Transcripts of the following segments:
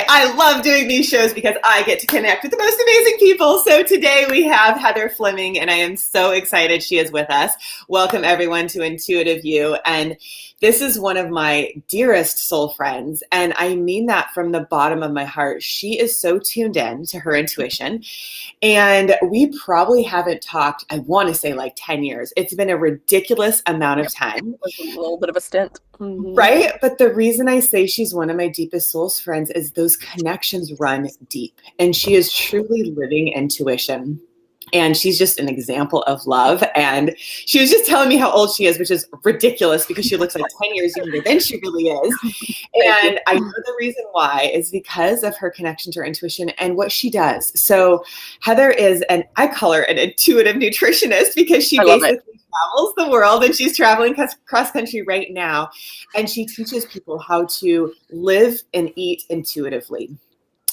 I love doing these shows because I get to connect with the most amazing people. So today we have Heather Flemming, and I am so excited she is with us. Welcome everyone to Intuitive You. And this is one of my dearest soul friends, and I mean that from the bottom of my heart. She is so tuned in to her intuition, and we probably haven't talked, I want to say like 10 years. It's been a ridiculous amount of time. A little bit of a stint. Mm-hmm. Right? But the reason I say she's one of my deepest soul's friends is those connections run deep, and she is truly living intuition. And she's just an example of love. And she was just telling me how old she is, which is ridiculous because she looks like 10 years younger than she really is. And I know the reason why is because of her connection to her intuition and what she does. So Heather is, and I call her an intuitive nutritionist because she basically travels the world, and she's traveling cross country right now. And she teaches people how to live and eat intuitively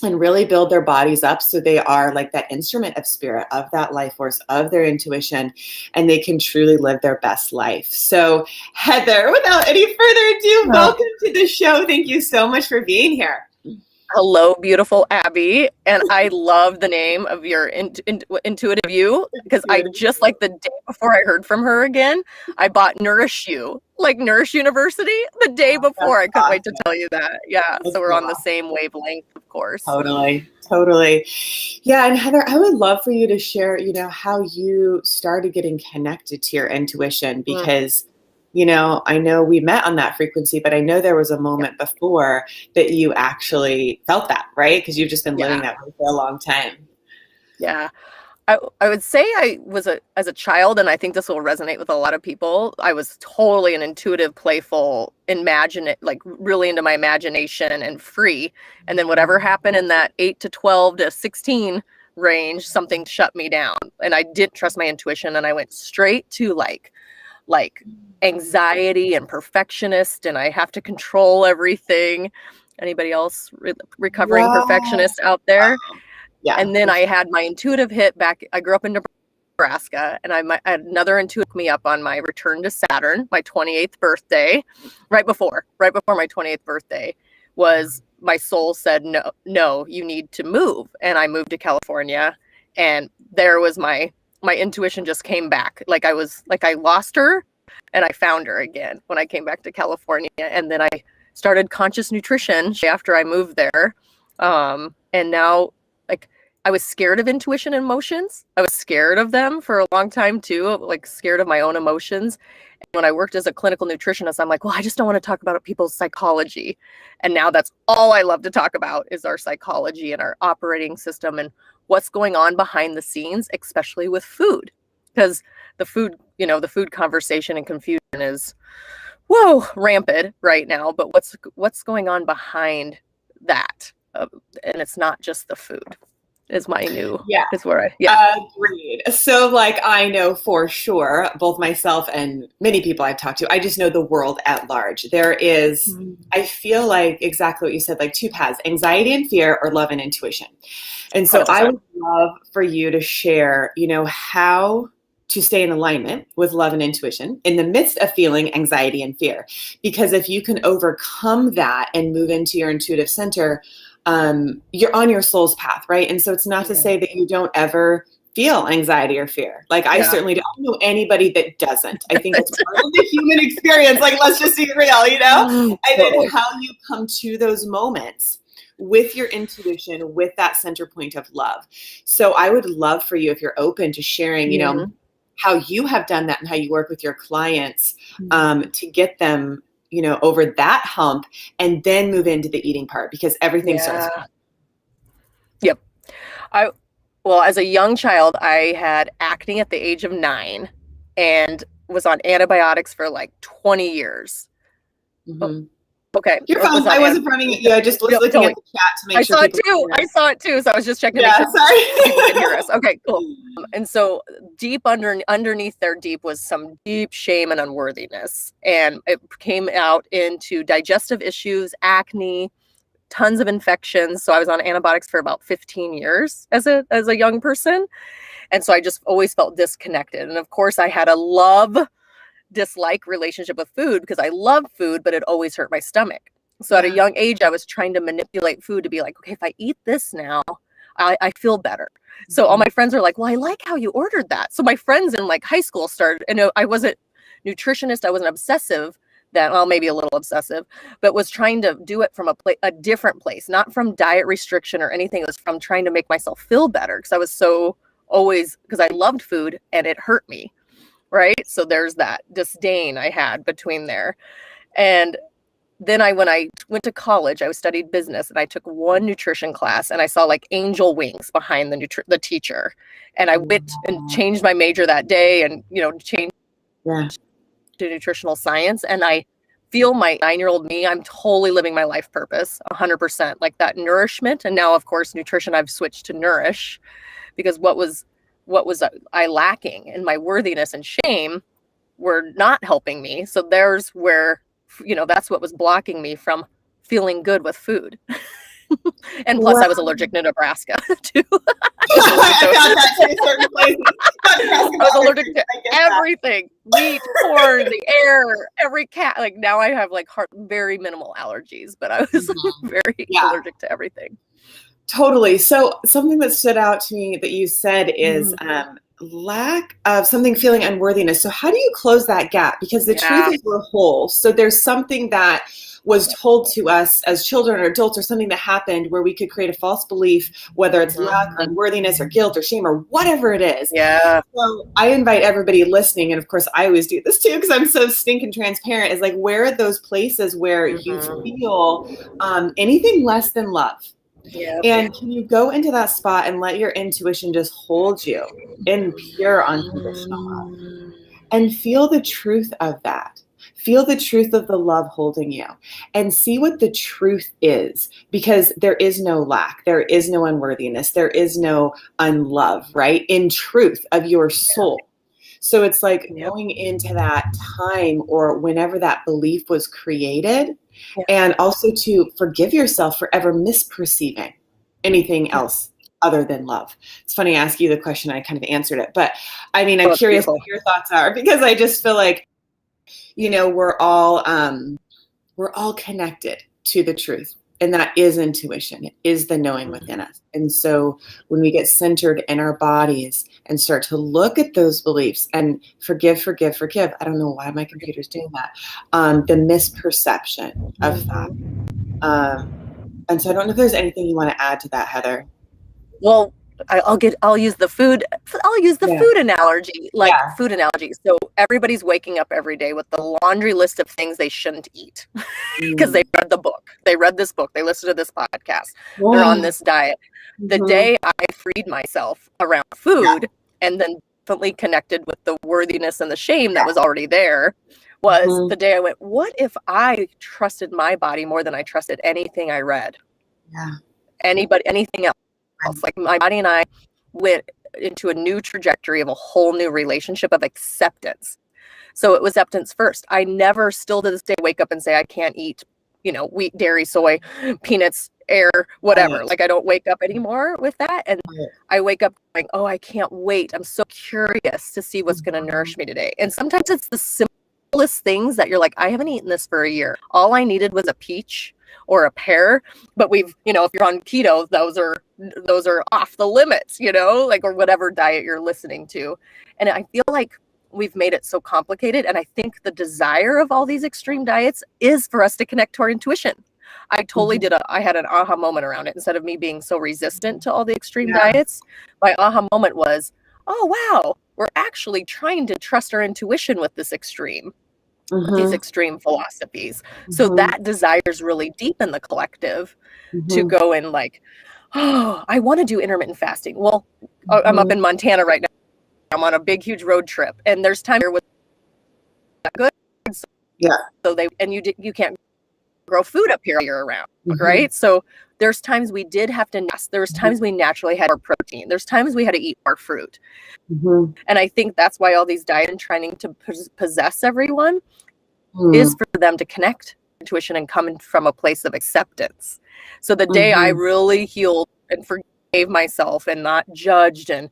and really build their bodies up so they are like that instrument of spirit, of that life force, of their intuition, and they can truly live their best life. So Heather, without any further ado, welcome to the show. Thank you so much for being here. Hello, beautiful Abby. And I love the name of your Intuitive You, because I just, like, the day before I heard from her again, I bought Nourish You, like Nourish University, the day before. I couldn't wait to tell you that. Yeah. So we're on the same wavelength, of course. Totally. Yeah. And Heather, I would love for you to share, how you started getting connected to your intuition, because I know we met on that frequency, but I know there was a moment before that you actually felt that, right? Because you've just been living that way for a long time. Yeah. I would say I was as a child, and I think this will resonate with a lot of people, I was totally an intuitive, playful, like really into my imagination and free. And then whatever happened in that 8 to 12 to 16 range, something shut me down. And I didn't trust my intuition, and I went straight to like anxiety and perfectionist, and I have to control everything. Anybody else recovering perfectionist out there? Yeah. And then I had my intuitive hit back. I grew up in Nebraska, and I had another intuitive me up on my return to Saturn, my 28th birthday. Right before my 28th birthday was, my soul said, no, you need to move. And I moved to California, and there was my intuition just came back. Like I lost her, and I found her again when I came back to California. And then I started conscious nutrition after I moved there. And now, like, I was scared of intuition and emotions. I was scared of them for a long time too, like scared of my own emotions. And when I worked as a clinical nutritionist, I'm like, well, I just don't want to talk about people's psychology. And now that's all I love to talk about is our psychology and our operating system and what's going on behind the scenes, especially with food. Because the food conversation and confusion is, rampant right now. But what's going on behind that? And it's not just the food. Is my new is where agreed. So like, I know for sure, both myself and many people I've talked to, I just know the world at large. There is, I feel like exactly what you said, like two paths, anxiety and fear, or love and intuition. And so 100%. I would love for you to share, how to stay in alignment with love and intuition in the midst of feeling anxiety and fear. Because if you can overcome that and move into your intuitive center, you're on your soul's path, right? And so it's not to say that you don't ever feel anxiety or fear. Like I certainly don't know anybody that doesn't. I think it's part of the human experience. Like, let's just be real, And then how you come to those moments with your intuition, with that center point of love. So I would love for you, if you're open to sharing, how you have done that and how you work with your clients to get them over that hump and then move into the eating part, because everything starts. Yep. Well, as a young child, I had acne at the age of 9 and was on antibiotics for like 20 years. Mm-hmm. Okay. You're fine. I wasn't fronting at you. I just was looking at the chat to make sure. I saw it too. So I was just checking to make sure people could hear us. Okay, cool. And so deep underneath there was some deep shame and unworthiness. And it came out into digestive issues, acne, tons of infections. So I was on antibiotics for about 15 years as a young person. And so I just always felt disconnected. And of course I had a dislike relationship with food because I love food, but it always hurt my stomach. So at a young age, I was trying to manipulate food to be like, okay, if I eat this now, I feel better. So all my friends are like, well, I like how you ordered that. So my friends in like high school started, and I wasn't nutritionist, I wasn't obsessive then, well, maybe a little obsessive, but was trying to do it from a different place, not from diet restriction or anything. It was from trying to make myself feel better, because I was because I loved food and it hurt me, right? So there's that disdain I had between there. And then when I went to college, I studied business, and I took one nutrition class, and I saw like angel wings behind the teacher. And I went and changed my major that day, and, changed to nutritional science. And I feel my 9-year-old me, I'm totally living my life purpose 100%, like that nourishment. And now, of course, nutrition, I've switched to nourish, because what was I lacking, and my worthiness and shame were not helping me. So there's where, that's what was blocking me from feeling good with food. And plus, I was allergic to Nebraska too. I was allergic to everything: wheat, corn, the air, every cat. Like now, I have like very minimal allergies, but I was very allergic to everything. Totally. So something that stood out to me that you said is lack of something, feeling unworthiness. So how do you close that gap? Because the truth is we're whole. So there's something that was told to us as children or adults, or something that happened where we could create a false belief, whether it's lack or unworthiness or guilt or shame or whatever it is. Yeah. So I invite everybody listening, and of course I always do this too, because I'm so stinking transparent, is like, where are those places where you feel anything less than love? Yeah. And can you go into that spot and let your intuition just hold you in pure unconditional love, and feel the truth of that? Feel the truth of the love holding you, and see what the truth is, because there is no lack. There is no unworthiness. There is no unlove, right? In truth of your soul. So it's like going into that time, or whenever that belief was created, and also to forgive yourself for ever misperceiving anything else other than love. It's funny, I asked you the question, I kind of answered it, but I mean, I'm curious what your thoughts are, because I just feel like, we're all connected to the truth, and that is intuition. It is the knowing within us. And so when we get centered in our bodies and start to look at those beliefs and forgive, I don't know why my computer's doing that, the misperception of that. And so I don't know if there's anything you want to add to that, Heather. Well, I'll use the food food analogy, food analogy. So everybody's waking up every day with the laundry list of things they shouldn't eat, because they read the book. They read this book. They listened to this podcast. They're on this diet. The day I freed myself around food, and then definitely connected with the worthiness and the shame that was already there, was the day I went, what if I trusted my body more than I trusted anything I read? Yeah. Anything else. Like my body and I went into a new trajectory of a whole new relationship of acceptance. So it was acceptance first. I never, still to this day, wake up and say I can't eat, wheat, dairy, soy, peanuts, air, whatever. Like I don't wake up anymore with that. And I wake up going, oh, I can't wait. I'm so curious to see what's going to nourish me today. And sometimes it's the simplest things that you're like, I haven't eaten this for a year. All I needed was a peach or a pear, but we've, if you're on keto, those are off the limits, like, or whatever diet you're listening to. And I feel like we've made it so complicated. And I think the desire of all these extreme diets is for us to connect to our intuition. I totally I had an aha moment around it. Instead of me being so resistant to all the extreme diets, my aha moment was, oh, wow, we're actually trying to trust our intuition with this extreme. These extreme philosophies. So that desire is really deep in the collective to go in like, oh, I want to do intermittent fasting. Well, I'm up in Montana right now. I'm on a big, huge road trip, and there's time here with that good. So you can't grow food up here year round, right? So there's times we did have to nest. There's times we naturally had more protein. There's times we had to eat more fruit. And I think that's why all these diet and trying to possess everyone is for them to connect to intuition and come from a place of acceptance. So the day I really healed and forgave myself and not judged and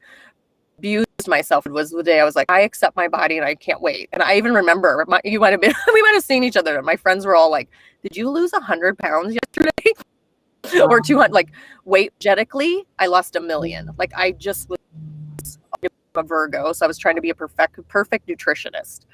abused myself was the day I was like, I accept my body and I can't wait. And I even remember we might have seen each other. My friends were all like, did you lose 100 pounds yesterday? Or 200, like weight genetically, I lost 1 million. Like I just was a Virgo. So I was trying to be a perfect nutritionist.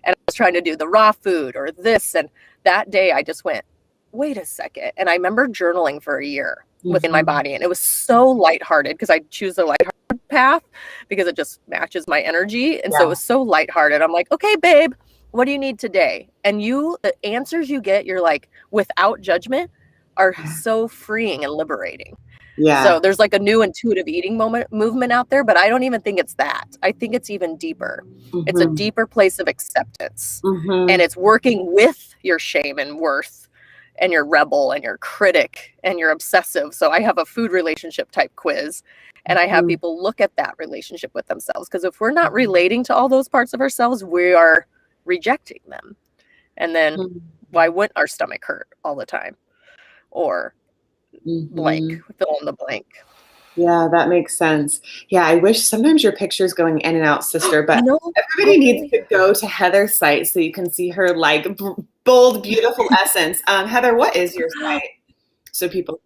And I was trying to do the raw food or this. And that day I just went, wait a second. And I remember journaling for a year within my body. And it was so lighthearted because I choose the lighthearted path because it just matches my energy. And so it was so lighthearted. I'm like, okay, babe, what do you need today? And the answers you get, you're like, without judgment, are so freeing and liberating. Yeah. So there's like a new intuitive eating movement out there, but I don't even think it's that. I think it's even deeper. It's a deeper place of acceptance. And it's working with your shame and worth and your rebel and your critic and your obsessive. So I have a food relationship type quiz, and I have people look at that relationship with themselves. Because if we're not relating to all those parts of ourselves, we are rejecting them. And then why wouldn't our stomach hurt all the time? Or blank, fill in the blank. Yeah, that makes sense. Yeah, I wish sometimes your picture's going in and out, sister, but everybody needs to go to Heather's site so you can see her like bold, beautiful essence. Heather, what is your site? So people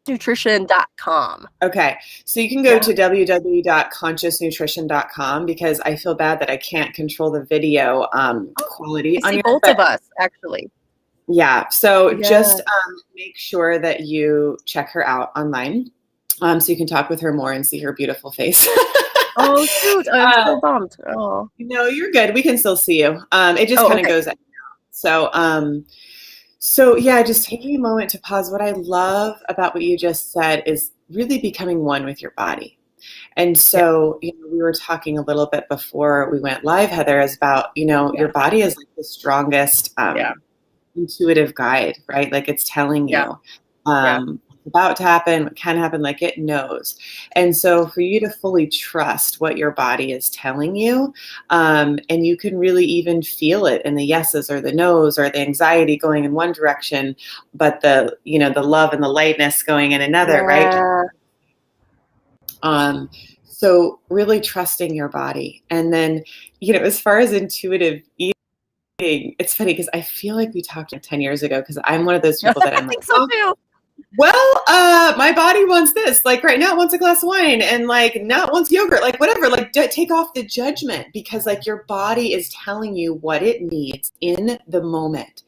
nutrition.com. Okay. So you can go to www.consciousnutrition.com because I feel bad that I can't control the video quality on both of us actually. Yeah. So just make sure that you check her out online. So you can talk with her more and see her beautiful face. Oh, shoot. I'm so bummed. Oh. No, you're good. We can still see you. It just kind of goes out. So yeah, just taking a moment to pause. What I love about what you just said is really becoming one with your body. And so, we were talking a little bit before we went live, Heather, is about, your body is like the strongest intuitive guide, right? Like it's telling you what's about to happen, what can happen, like it knows. And so for you to fully trust what your body is telling you, and you can really even feel it in the yeses or the nos or the anxiety going in one direction, but the love and the lightness going in another, right? So really trusting your body. And then, as far as intuitive eating, it's funny because I feel like we talked 10 years ago because I'm one of those people that I'm I think so too. Well, my body wants this. Like right now it wants a glass of wine and like now it wants yogurt, like whatever, like take off the judgment because like your body is telling you what it needs in the moment.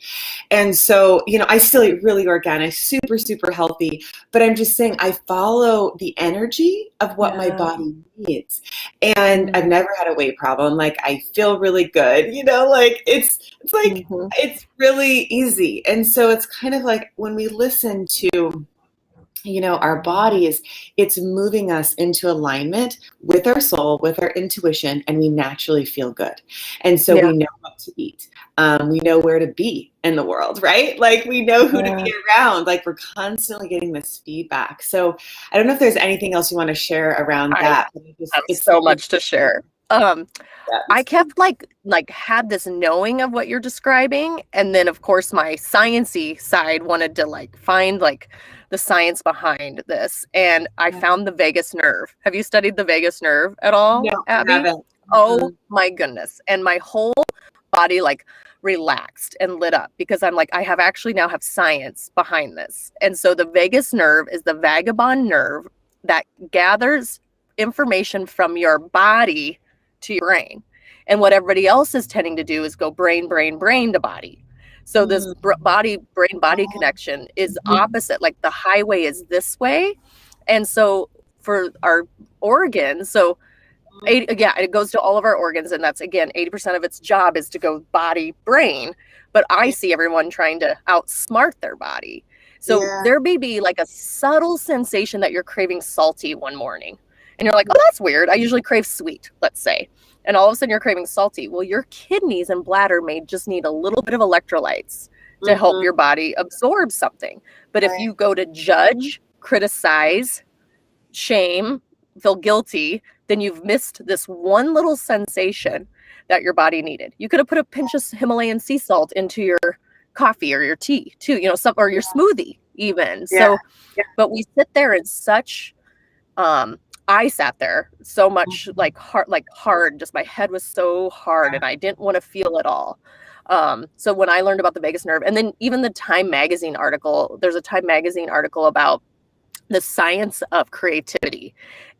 And so, I still eat really organic, super, super healthy, but I'm just saying I follow the energy of what my body needs. And I've never had a weight problem. Like I feel really good, like it's like, it's really easy. And so it's kind of like when we listen to, our body it's moving us into alignment with our soul, with our intuition, and we naturally feel good. And so we know what to eat. We know where to be in the world, right? Like we know who to be around. Like we're constantly getting this feedback. So I don't know if there's anything else you want to share around that. It's so much to share. I kept like had this knowing of what you're describing, and then of course my sciencey side wanted to like find like the science behind this, and I found the vagus nerve. Have you studied the vagus nerve at all, Abby? I haven't. Oh my goodness! And my whole body like relaxed and lit up because I'm like I have science behind this. And so the vagus nerve is the vagabond nerve that gathers information from your body to your brain. And what everybody else is tending to do is go brain to body. So this brain-body connection is opposite. Like the highway is this way. And so for our organs, it goes to all of our organs. And that's, again, 80% of its job is to go body, brain. But I see everyone trying to outsmart their body. So there may be like a subtle sensation that you're craving salty one morning. And you're like, oh, that's weird. I usually crave sweet, let's say. And all of a sudden you're craving salty. Well, your kidneys and bladder may just need a little bit of electrolytes to help your body absorb something. But if you go to judge, criticize, shame, feel guilty, then you've missed this one little sensation that your body needed. You could have put a pinch of Himalayan sea salt into your coffee or your tea too, or your smoothie even. But we sit there in such I sat there so much like hard, just my head was so hard and I didn't want to feel it all. So when I learned about the vagus nerve, and then even the Time Magazine article, there's a Time Magazine article about the science of creativity.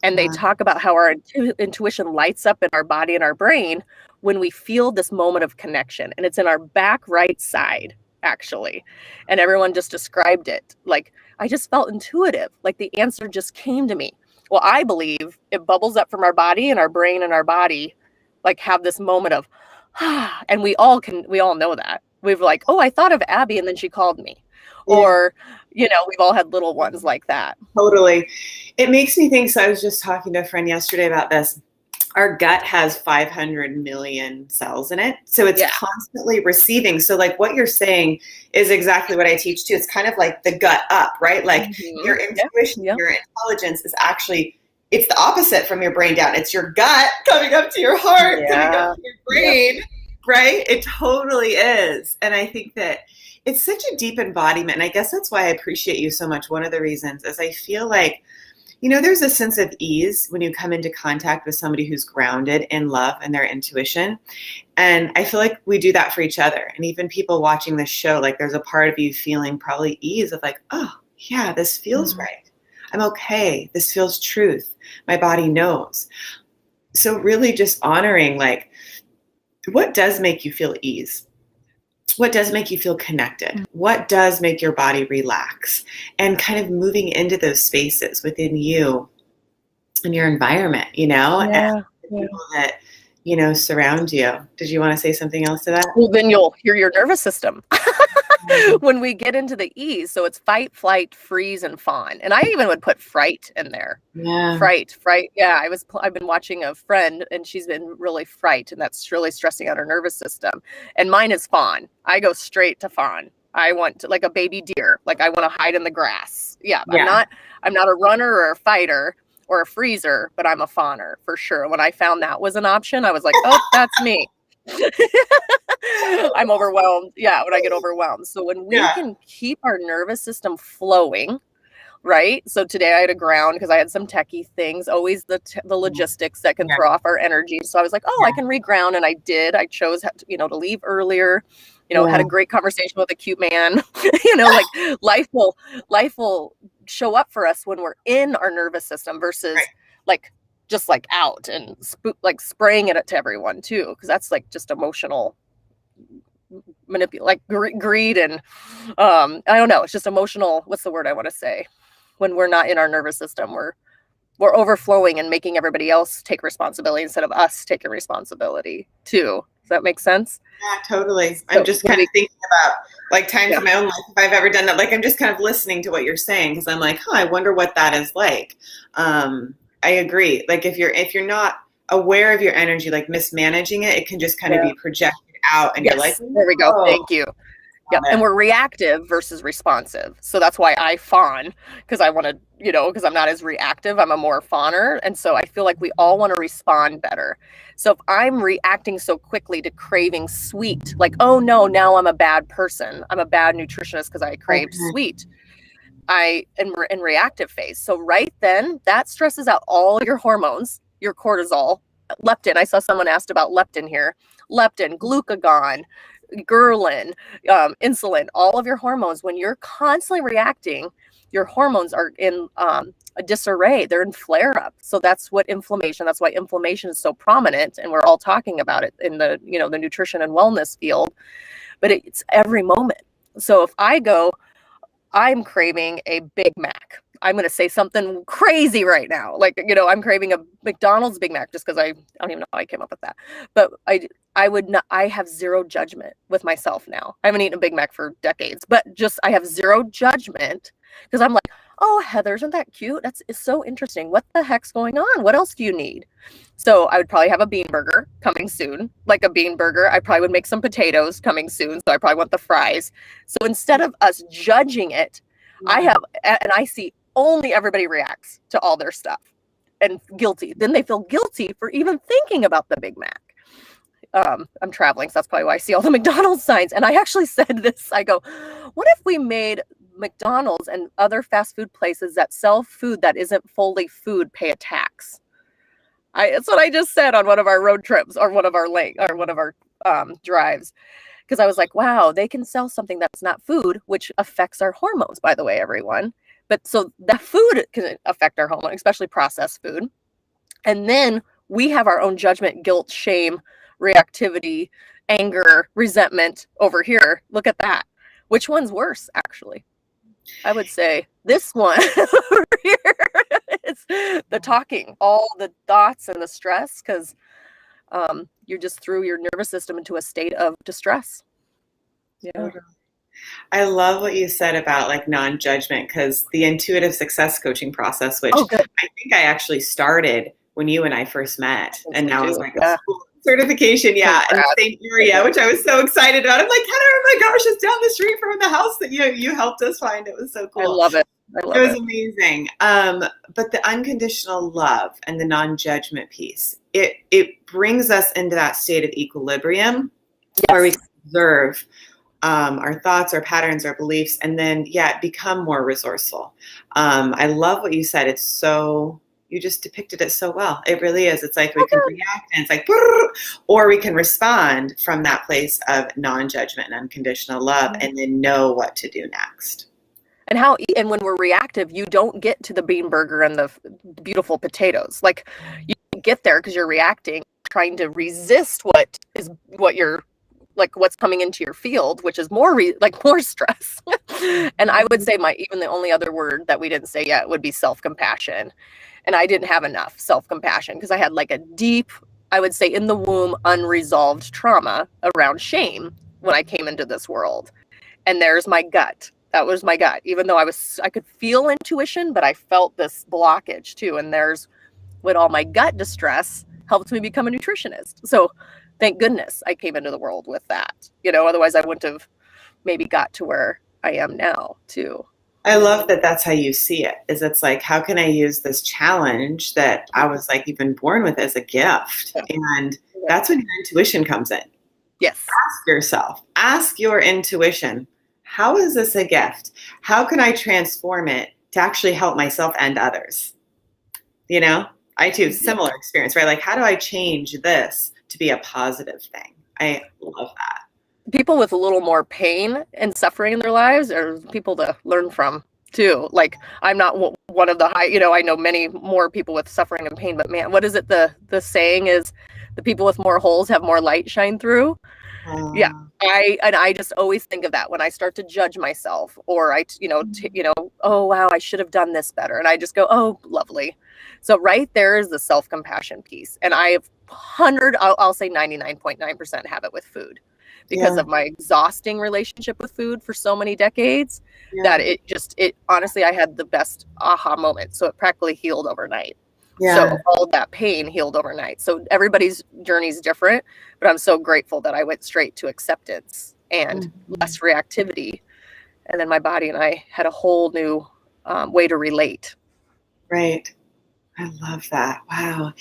And they talk about how our intuition lights up in our body and our brain when we feel this moment of connection. And it's in our back right side, actually. And everyone just described it like, I just felt intuitive, like the answer just came to me. Well, I believe it bubbles up from our body, and our brain and our body like have this moment of, and we all know that. We've like, oh, I thought of Abby and then she called me. Yeah. Or, you know, we've all had little ones like that. Totally. It makes me think, so I was just talking to a friend yesterday about this. Our gut has 500 million cells in it. So it's constantly receiving. So like what you're saying is exactly what I teach too. It's kind of like the gut up, right? Like your intuition, your intelligence is actually, it's the opposite from your brain down. It's your gut coming up to your heart, coming up to your brain, right? It totally is. And I think that it's such a deep embodiment. And I guess that's why I appreciate you so much. One of the reasons is I feel like, you know, there's a sense of ease when you come into contact with somebody who's grounded in love and their intuition. And I feel like we do that for each other. And even people watching this show, like there's a part of you feeling probably ease of like, oh, yeah, this feels right. I'm okay. This feels truth. My body knows. So really just honoring like, what does make you feel ease? What does make you feel connected? What does make your body relax? And kind of moving into those spaces within you and your environment, you know, and the people that, you know, surround you. Did you want to say something else to that? Well, then you'll hear your nervous system when we get into the ease. So it's fight, flight, freeze, and fawn. And I even would put fright in there. Yeah. Fright. Yeah. I've been watching a friend and she's been really fright, and that's really stressing out her nervous system. And mine is fawn. I go straight to fawn. I want to, like a baby deer. Like I want to hide in the grass. Yeah. I'm not a runner or a fighter or a freezer, but I'm a fawner for sure. When I found that was an option, I was like, oh, that's me. I'm overwhelmed. Yeah, when I get overwhelmed. So when we can keep our nervous system flowing, right? So today I had to ground because I had some techie things, always the logistics that can throw off our energy. So I was like, oh, I can reground. And I did. I chose, to leave earlier, had a great conversation with a cute man, like life will show up for us when we're in our nervous system versus like just like out and like spraying it to everyone too, because that's like just emotional like greed and I don't know, it's just emotional. What's the word I want to say? When we're not in our nervous system, we're overflowing and making everybody else take responsibility instead of us taking responsibility too. Does that make sense? Yeah, totally. So I'm just kind of thinking about like times in my own life, if I've ever done that. Like I'm just kind of listening to what you're saying because I'm like, I wonder what that is like. I agree. Like if you're not aware of your energy, like mismanaging it, it can just kind of be projected out and you're like, there we go. Thank you. Yeah. And we're reactive versus responsive. So that's why I fawn, because I want to, because I'm not as reactive. I'm a more fawner. And so I feel like we all want to respond better. So if I'm reacting so quickly to craving sweet, like, oh no, now I'm a bad person. I'm a bad nutritionist because I craved sweet. I am in reactive phase. So right then that stresses out all your hormones, your cortisol, leptin. I saw someone asked about leptin here. Leptin, glucagon, ghrelin, insulin, all of your hormones. When you're constantly reacting, your hormones are in a disarray. They're in flare up. So that's why inflammation is so prominent. And we're all talking about it in the, the nutrition and wellness field, but it's every moment. So if I go, I'm craving a Big Mac. I'm going to say something crazy right now. Like, I'm craving a McDonald's Big Mac just because I don't even know how I came up with that. But I have zero judgment with myself now. I haven't eaten a Big Mac for decades, but I have zero judgment because I'm like, oh, Heather, isn't that cute? It's so interesting. What the heck's going on? What else do you need? So I would probably have a bean burger coming soon, like a bean burger. I probably would make some potatoes coming soon. So I probably want the fries. So instead of us judging it, I see only everybody reacts to all their stuff and guilty. Then they feel guilty for even thinking about the Big Mac. I'm traveling, so that's probably why I see all the McDonald's signs. And I actually said this, I go, what if we made McDonald's and other fast food places that sell food that isn't fully food pay a tax. It's what I just said on one of our road trips or one of our drives. Because I was like, wow, they can sell something that's not food, which affects our hormones, by the way, everyone. But so that food can affect our hormones, especially processed food. And then we have our own judgment, guilt, shame, reactivity, anger, resentment over here. Look at that. Which one's worse, actually? I would say this one over here. It's the talking, all the thoughts and the stress, because you just threw your nervous system into a state of distress. Yeah. I love what you said about like non-judgment, because the intuitive success coaching process, which I think I actually started when you and I first met, and now it's like a full certification, in the same area, which I was so excited about. I'm like, Heather, oh my gosh, it's down the street from the house that you helped us find. It was so cool. I love it. It was amazing. But the unconditional love and the non-judgment piece, it brings us into that state of equilibrium where we can observe our thoughts, our patterns, our beliefs, and then, become more resourceful. I love what you said. It's so, you just depicted it so well. It really is. It's like we can react and it's like, or we can respond from that place of non-judgment and unconditional love, and then know what to do next. And when we're reactive, you don't get to the bean burger and the beautiful potatoes. Like, you get there because you're reacting, trying to resist what you're like, what's coming into your field, which is more stress. And I would say even the only other word that we didn't say yet would be self-compassion. And I didn't have enough self-compassion because I had like a deep, I would say in the womb, unresolved trauma around shame when I came into this world. And there's my gut. That was my gut. Even though I could feel intuition, but I felt this blockage too. And there's when all my gut distress helped me become a nutritionist. So thank goodness I came into the world with that. Otherwise I wouldn't have maybe got to where I am now too. I love that that's how you see it, is it's like, how can I use this challenge that I was like even born with as a gift? And that's when your intuition comes in. Yes. Ask yourself, ask your intuition, how is this a gift? How can I transform it to actually help myself and others? I too, similar experience, right? Like, how do I change this to be a positive thing? I love that. People with a little more pain and suffering in their lives are people to learn from too. Like, I'm not one of the high, I know many more people with suffering and pain, but man, what is it? The saying is the people with more holes have more light shine through. Yeah. I just always think of that when I start to judge myself, or oh, wow, I should have done this better. And I just go, oh, lovely. So right there is the self-compassion piece. And I have I'll say 99.9% have it with food, because of my exhausting relationship with food for so many decades that it honestly, I had the best aha moment. So it practically healed overnight. So all that pain healed overnight. So everybody's journey is different, but I'm so grateful that I went straight to acceptance and less reactivity. And then my body and I had a whole new way to relate. Right. I love that. Wow.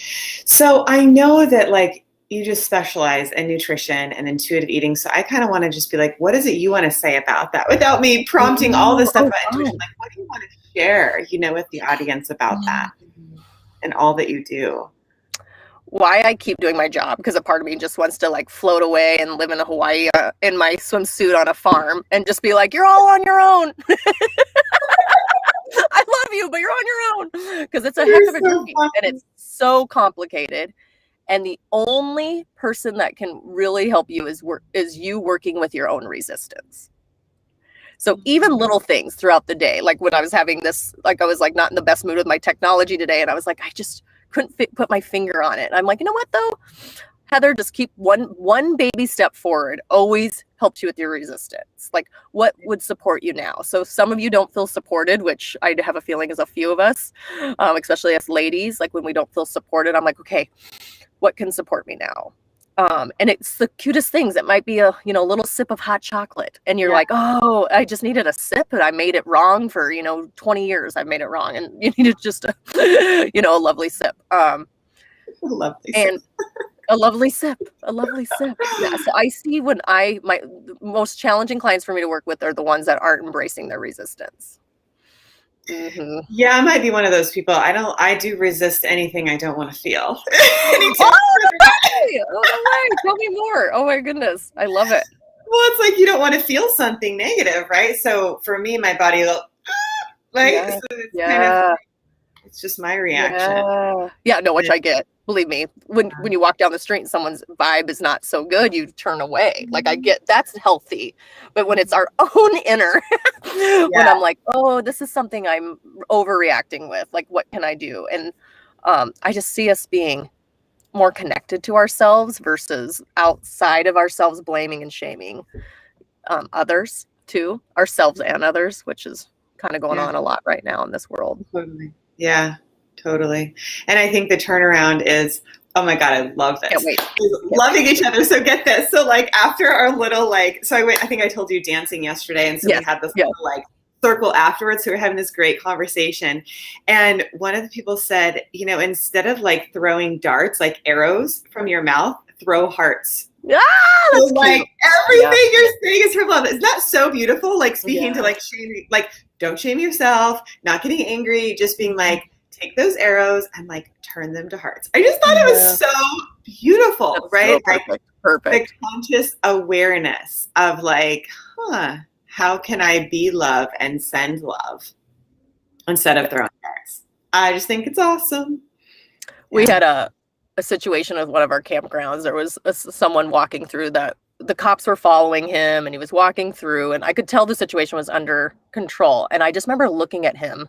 So I know that like you just specialize in nutrition and intuitive eating. So I kind of want to just be like, what is it you want to say about that without me prompting all this stuff about intuition? Like, what do you want to share, with the audience about that and all that you do? Why I keep doing my job, because a part of me just wants to like float away and live in Hawaii in my swimsuit on a farm and just be like, you're all on your own. I love you, but you're on your own, because it's a heck of a journey and it's so complicated. And the only person that can really help you is you working with your own resistance. So even little things throughout the day, like when I was having this, like I was like not in the best mood with my technology today, and I was like, I just couldn't put my finger on it. And I'm like, you know what though, Heather, just keep one baby step forward. Always helps you with your resistance. Like, what would support you now? So some of you don't feel supported, which I have a feeling is a few of us, especially us ladies. Like when we don't feel supported, I'm like, okay, what can support me now? And it's the cutest things. It might be a little sip of hot chocolate, and you're like, oh, I just needed a sip, and I made it wrong for 20 years. I made it wrong, and you needed just a a lovely sip. Lovely and sip. A lovely sip. A lovely sip. Yeah. So I see when my most challenging clients for me to work with are the ones that aren't embracing their resistance. Mm-hmm. Yeah, I might be one of those people. I do resist anything I don't want to feel. Oh, no way. Tell me more. Oh my goodness. I love it. Well, it's like you don't want to feel something negative, right? So for me, my body will, like, Yeah. so it's kind Yeah. of, it's just my reaction. Yeah, no, which I get. Believe me, when you walk down the street and someone's vibe is not so good, you turn away. Like I get that's healthy. But when it's our own inner, when I'm like, oh, this is something I'm overreacting with, like what can I do? And I just see us being more connected to ourselves versus outside of ourselves blaming and shaming others too, ourselves and others, which is kind of going on a lot right now in this world. Totally. Yeah, totally. And I think the turnaround is, oh my God, I love this. Can't wait. Loving each other. So get this. So like after our little so I think I told you dancing yesterday. And so we had this little circle afterwards. So we were having this great conversation. And one of the people said, instead of like throwing darts, like arrows from your mouth, throw hearts. Yeah, so like everything you're saying is from love. Isn't that so beautiful? Like speaking to like shaming, like don't shame yourself, not getting angry, just being like, take those arrows and like turn them to hearts. I just thought it was so beautiful, right? So perfect. The conscious awareness of like, how can I be love and send love instead of throwing darts? I just think it's awesome. We had a situation with one of our campgrounds. There was someone walking through that the cops were following him and he was walking through and I could tell the situation was under control. And I just remember looking at him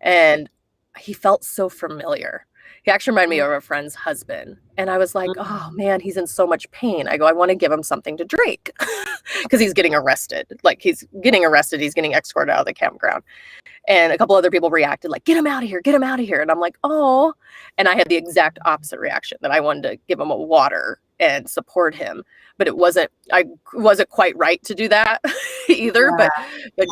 and he felt so familiar. He actually reminded me of a friend's husband. And I was like, oh man, he's in so much pain. I go, I want to give him something to drink because he's getting arrested. Like he's getting arrested. He's getting escorted out of the campground. And a couple other people reacted like, get him out of here, get him out of here. And I'm like, oh, and I had the exact opposite reaction that I wanted to give him a water and support him. But I wasn't quite right to do that either. But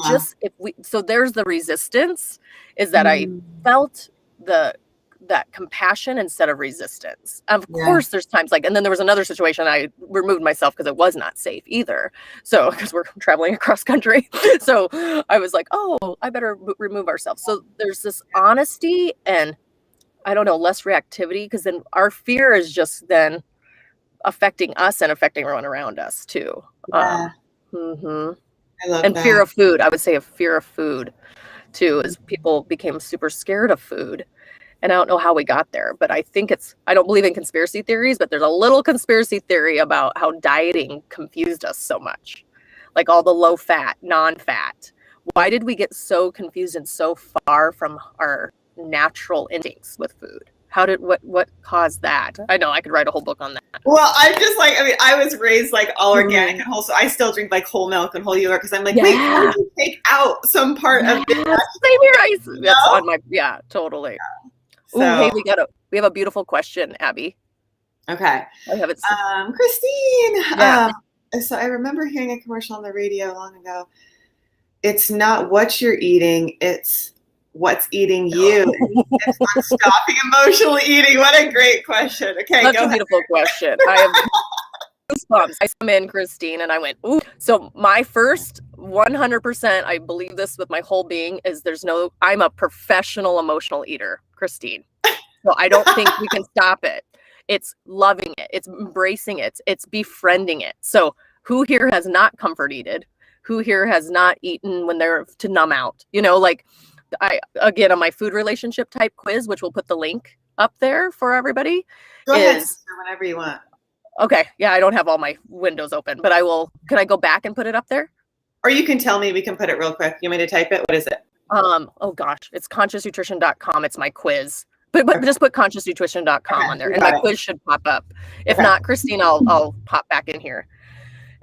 just so there's the resistance is that I felt that compassion instead of resistance. Of course, there's times like, and then there was another situation I removed myself because it was not safe either. So, because we're traveling across country. So I was like, oh, I better remove ourselves. So there's this honesty and I don't know, less reactivity because then our fear is just then affecting us and affecting everyone around us too. I love and that. Fear of food. I would say a fear of food too, is people became super scared of food. And I don't know how we got there, but I think I don't believe in conspiracy theories, but there's a little conspiracy theory about how dieting confused us so much. Like all the low fat, non-fat. Why did we get so confused and so far from our natural instincts with food? What caused that? I know I could write a whole book on that. Well, I'm just like, I was raised like all organic and whole, so I still drink like whole milk and whole yogurt because I'm like, wait, how did you take out some part of this? Same here. That's on my, totally. So, hey, we have a beautiful question, Abby. Okay. I have it. Christine. So I remember hearing a commercial on the radio long ago. It's not what you're eating, it's what's eating you. It's not stopping emotional eating. What a great question. Okay, That's a beautiful question. I have goosebumps. I come in, Christine, and I went, ooh. So my first 100%, I believe this with my whole being, is I'm a professional emotional eater, Christine. So I don't think we can stop it. It's loving it. It's embracing it. It's befriending it. So who here has not comfort eated? Who here has not eaten when they're to numb out? Like again, on my food relationship type quiz, which we'll put the link up there for everybody. Go ahead, whenever you want. Okay. Yeah, I don't have all my windows open, but I will. Can I go back and put it up there? Or you can tell me, we can put it real quick. You want me to type it? What is it? Oh gosh, it's consciousnutrition.com. It's my quiz. But just put consciousnutrition.com on there and my quiz should pop up. If not, Christine, I'll pop back in here.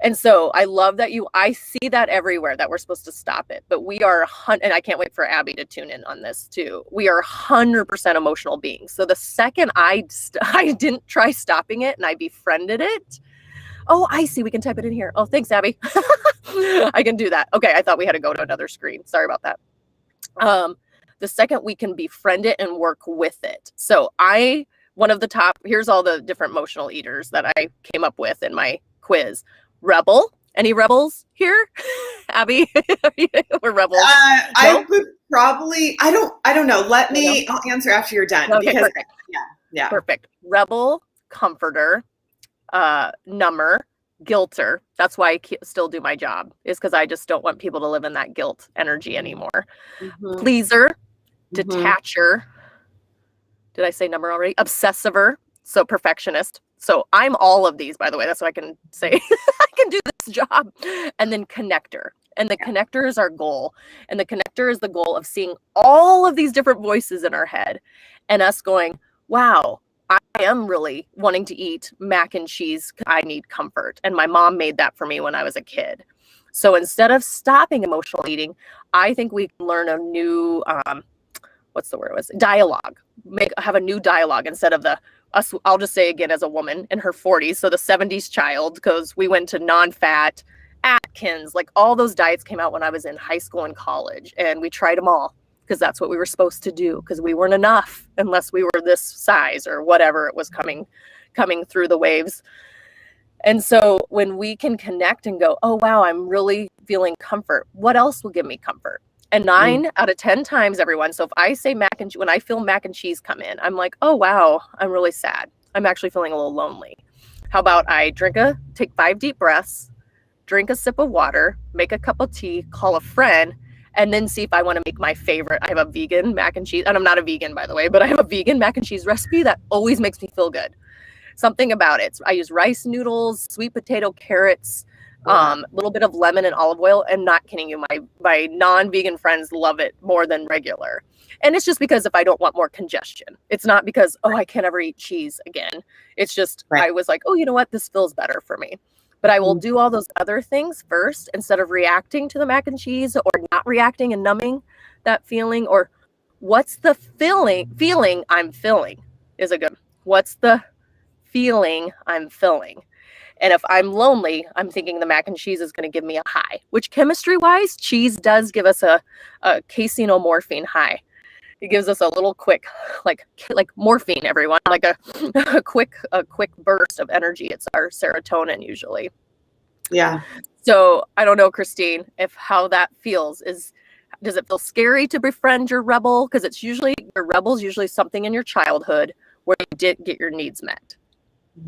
And so I love that I see that everywhere that we're supposed to stop it, but we are, and I can't wait for Abby to tune in on this too. We are 100% emotional beings. So the second I didn't try stopping it and I befriended it. Oh, I see. We can type it in here. Oh, thanks, Abby. I can do that. Okay. I thought we had to go to another screen. Sorry about that. The second we can befriend it and work with it. So I one of the top, here's all the different emotional eaters that I came up with in my quiz. Rebel. Any rebels here? Abby, we're rebels. I would probably, I don't know. I'll answer after you're done. Okay, because, perfect. Yeah. Perfect. Rebel, comforter, number, guilter. That's why I still do my job, is because I just don't want people to live in that guilt energy anymore. Mm-hmm. Pleaser, detacher. Did I say number already? Obsessiver. So perfectionist. So I'm all of these, by the way. That's what I can say. I can do this job. And then connector. And the connector is our goal. And the connector is the goal of seeing all of these different voices in our head and us going, wow, I am really wanting to eat mac and cheese. I need comfort. And my mom made that for me when I was a kid. So instead of stopping emotional eating, I think we can learn a new, dialogue. Have a new dialogue instead of us. I'll just say again, as a woman in her 40s, so the 70s child, because we went to non-fat, Atkins, like all those diets came out when I was in high school and college, and we tried them all because that's what we were supposed to do, because we weren't enough unless we were this size or whatever it was coming through the waves. And so when we can connect and go, oh wow, I'm really feeling comfort, what else will give me comfort? And 9 out of 10 times, everyone. So if I say when I feel mac and cheese come in, I'm like, oh, wow, I'm really sad. I'm actually feeling a little lonely. How about I take 5 deep breaths, drink a sip of water, make a cup of tea, call a friend, and then see if I want to make my favorite. I have a vegan mac and cheese, and I'm not a vegan, by the way, but I have a vegan mac and cheese recipe that always makes me feel good. Something about it. So I use rice noodles, sweet potato, carrots, a little bit of lemon and olive oil. And not kidding you, my non-vegan friends love it more than regular. And it's just because if I don't want more congestion, it's not because, oh, I can't ever eat cheese again. It's just, I was like, oh, you know what? This feels better for me. But I will do all those other things first instead of reacting to the mac and cheese, or not reacting and numbing that feeling. Or what's the feeling I'm feeling is a good, what's the feeling I'm feeling? And if I'm lonely, I'm thinking the mac and cheese is going to give me a high, which chemistry-wise, cheese does give us a caseinomorphine high. It gives us a little quick, like morphine, everyone, like a quick burst of energy. It's our serotonin usually. Yeah. So I don't know, Christine, if how that feels does it feel scary to befriend your rebel? Because it's usually, your rebel's usually something in your childhood where you didn't get your needs met.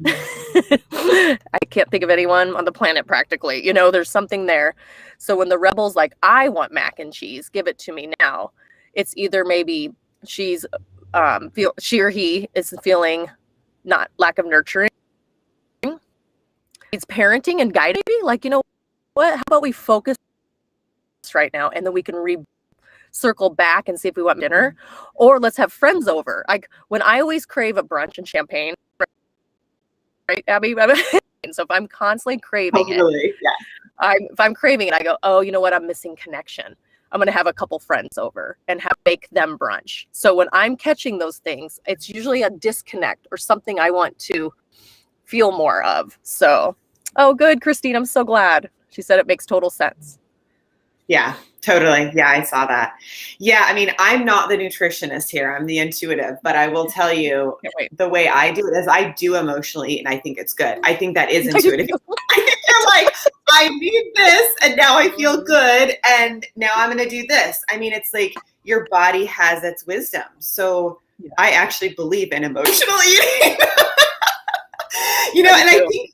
I can't think of anyone on the planet practically. There's something there. So when the rebel's like, I want mac and cheese, give it to me now. It's either maybe she or he is feeling not lack of nurturing. It's parenting and guiding. Like, you know what? How about we focus right now, and then we can circle back and see if we want dinner, or let's have friends over. Like when I always crave a brunch and champagne. Right, Abby? So if I'm constantly craving it, if I'm craving it, I go, oh, you know what? I'm missing connection. I'm going to have a couple friends over and make them brunch. So when I'm catching those things, it's usually a disconnect or something I want to feel more of. So, oh, good, Christine. I'm so glad. She said it makes total sense. Yeah, totally. Yeah, I saw that. Yeah, I mean, I'm not the nutritionist here. I'm the intuitive, but I will tell you the way I do it is I do emotionally eat, and I think it's good. I think that is intuitive. I think you're like, I need this, and now I feel good, and now I'm going to do this. I mean, it's like your body has its wisdom. So I actually believe in emotional eating. And I think,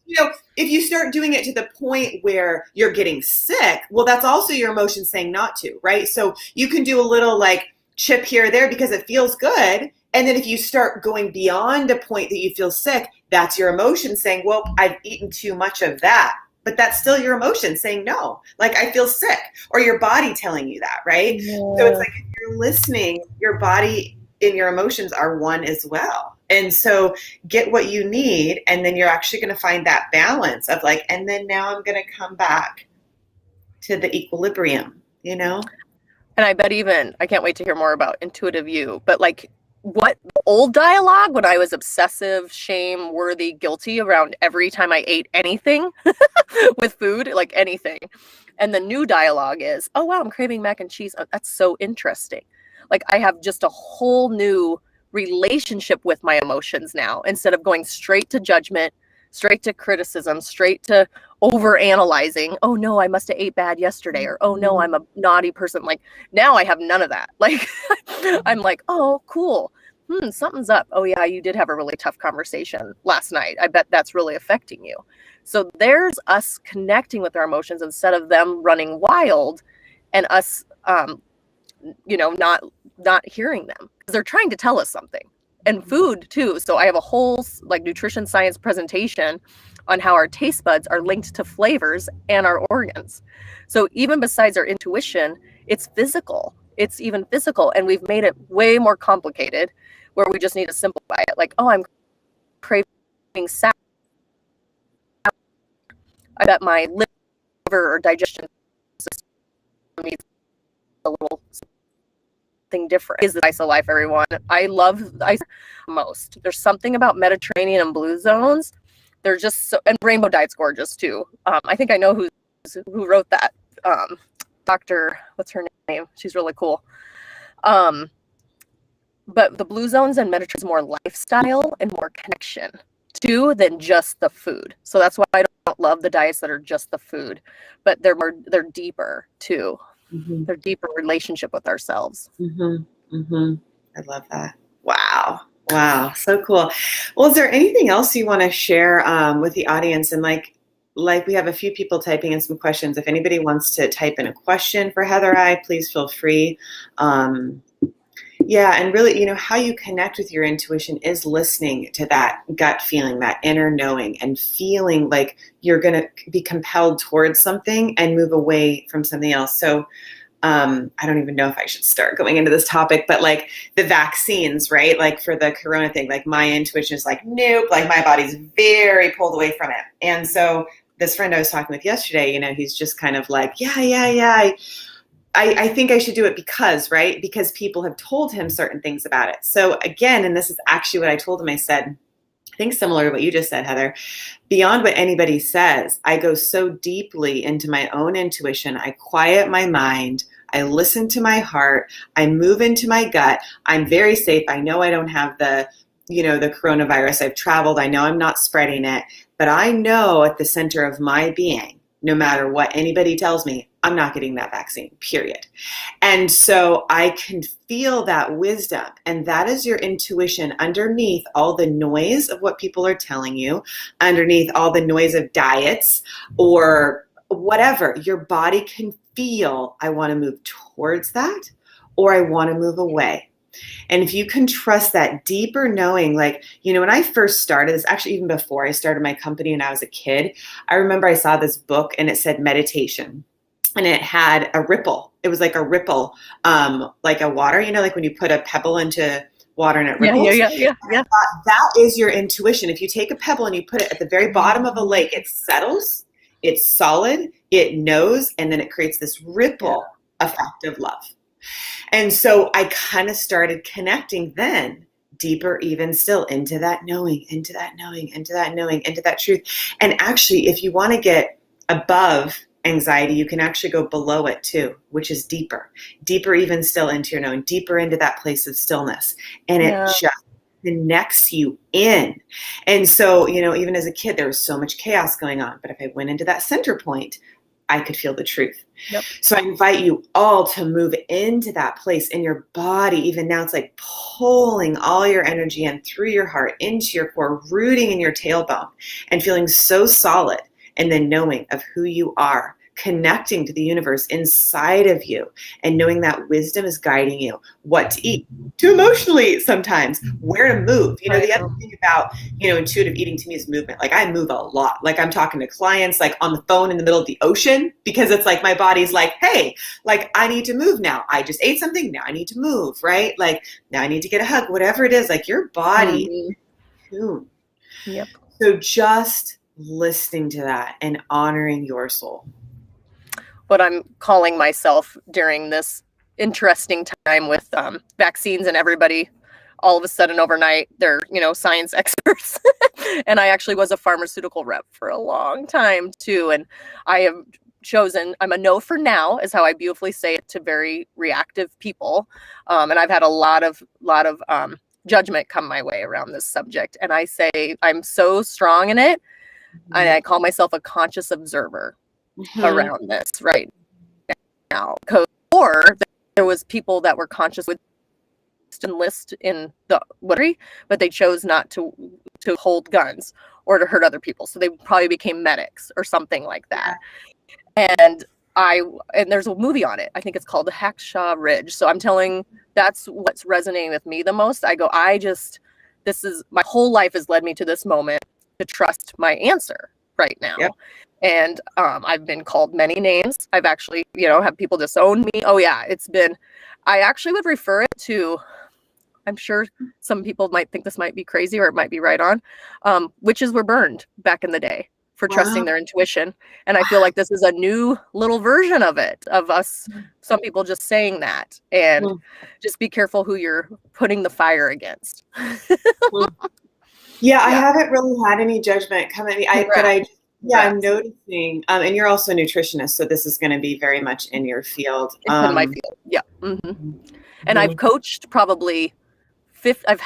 if you start doing it to the point where you're getting sick, well, that's also your emotion saying not to, right? So you can do a little like chip here or there because it feels good. And then if you start going beyond a point that you feel sick, that's your emotion saying, well, I've eaten too much of that. But that's still your emotion saying no, like I feel sick, or your body telling you that, right? Yeah. So it's like if you're listening, your body and your emotions are one as well. And so get what you need, and then you're actually going to find that balance of like, and then now I'm going to come back to the equilibrium, And I bet I can't wait to hear more about intuitive you, but like what old dialogue when I was obsessive, shame, worthy, guilty around every time I ate anything with food, like anything. And the new dialogue is, oh, wow, I'm craving mac and cheese. Oh, that's so interesting. Like I have just a whole new relationship with my emotions now, instead of going straight to judgment, straight to criticism, straight to over analyzing. Oh no, I must have ate bad yesterday, or oh no, I'm a naughty person. Like, now I have none of that. Like, I'm like, oh cool, something's up. Oh yeah, you did have a really tough conversation last night. I bet that's really affecting you. So there's us connecting with our emotions instead of them running wild, and us not hearing them, because they're trying to tell us something. And food too. So I have a whole like nutrition science presentation on how our taste buds are linked to flavors and our organs. So even besides our intuition, it's physical. It's even physical. And we've made it way more complicated, where we just need to simplify it. Like, oh, I'm craving salad. I bet my liver or digestion system needs a little something different. Is the ice of life, everyone. I love ice most. There's something about Mediterranean and blue zones. They're just so, and Rainbow Diet's gorgeous too. I think I know who wrote that. Dr. What's her name? She's really cool. But the blue zones and Mediterranean is more lifestyle and more connection too than just the food. So that's why I don't love the diets that are just the food, but they're deeper too. Mm-hmm. They're deeper relationship with ourselves. Mm-hmm. Mm-hmm. I love that. Wow. So cool. Well, is there anything else you want to share with the audience? And like we have a few people typing in some questions. If anybody wants to type in a question for Heather, please feel free. Yeah, and really, how you connect with your intuition is listening to that gut feeling, that inner knowing, and feeling like you're going to be compelled towards something and move away from something else. So I don't even know if I should start going into this topic, but like the vaccines, right? Like for the corona thing, like my intuition is like, nope, like my body's very pulled away from it. And so this friend I was talking with yesterday, he's just kind of like, yeah. I think I should do it because people have told him certain things about it. So again, and this is actually what I told him, I said, I think similar to what you just said, Heather, beyond what anybody says, I go so deeply into my own intuition. I quiet my mind. I listen to my heart. I move into my gut. I'm very safe. I know I don't have the coronavirus. I've traveled. I know I'm not spreading it, but I know at the center of my being, no matter what anybody tells me, I'm not getting that vaccine, period. And so I can feel that wisdom. And that is your intuition underneath all the noise of what people are telling you, underneath all the noise of diets or whatever. Your body can feel, I want to move towards that, or I want to move away. And if you can trust that deeper knowing, like, when I first started this, actually even before I started my company and I was a kid, I remember I saw this book and it said meditation. And it had a ripple. It was like a ripple, like a water, like when you put a pebble into water and it ripples. Yeah. That is your intuition. If you take a pebble and you put it at the very bottom of a lake, it settles, it's solid, it knows, and then it creates this ripple effect of love. And so I kind of started connecting then deeper, even still, into that knowing, into that knowing, into that knowing, into that truth. And actually, if you want to get above anxiety, you can actually go below it too, which is deeper even still into your knowing, deeper into that place of stillness. And it just connects you in. And so, even as a kid, there was so much chaos going on. But if I went into that center point, I could feel the truth. Yep. So I invite you all to move into that place in your body. Even now, it's like pulling all your energy in through your heart into your core, rooting in your tailbone and feeling so solid. And then knowing of who you are, connecting to the universe inside of you, and knowing that wisdom is guiding you, what to eat, to emotionally eat sometimes, where to move. The other thing about, intuitive eating to me is movement. Like I move a lot. Like I'm talking to clients like on the phone in the middle of the ocean, because it's like my body's like, hey, like I need to move now. I just ate something. Now I need to move, right? Like now I need to get a hug, whatever it is, like your body. Mm-hmm. Yep. So just listening to that and honoring your soul. What I'm calling myself during this interesting time with vaccines, and everybody all of a sudden overnight they're science experts. And I actually was a pharmaceutical rep for a long time too, and I have chosen, I'm a no for now, is how I beautifully say it to very reactive people, and I've had a lot of judgment come my way around this subject. And I say, I'm so strong in it. And I call myself a conscious observer around this right now. Or there was people that were conscious with enlist in the military, but they chose not to hold guns or to hurt other people. So they probably became medics or something like that. And there's a movie on it. I think it's called The Hacksaw Ridge. So I'm telling, that's what's resonating with me the most. I go, this is, my whole life has led me to this moment to trust my answer right now. Yep. And I've been called many names. I've actually, have people disown me. Oh yeah, I actually would refer it to, I'm sure some people might think this might be crazy or it might be right on. Witches were burned back in the day for trusting their intuition. And I feel like this is a new little version of it, of us, some people just saying that. And just be careful who you're putting the fire against. Yeah, I haven't really had any judgment come at me. I'm noticing, and you're also a nutritionist, so this is going to be very much in your field. It's in my field, yeah. And I've coached probably, I've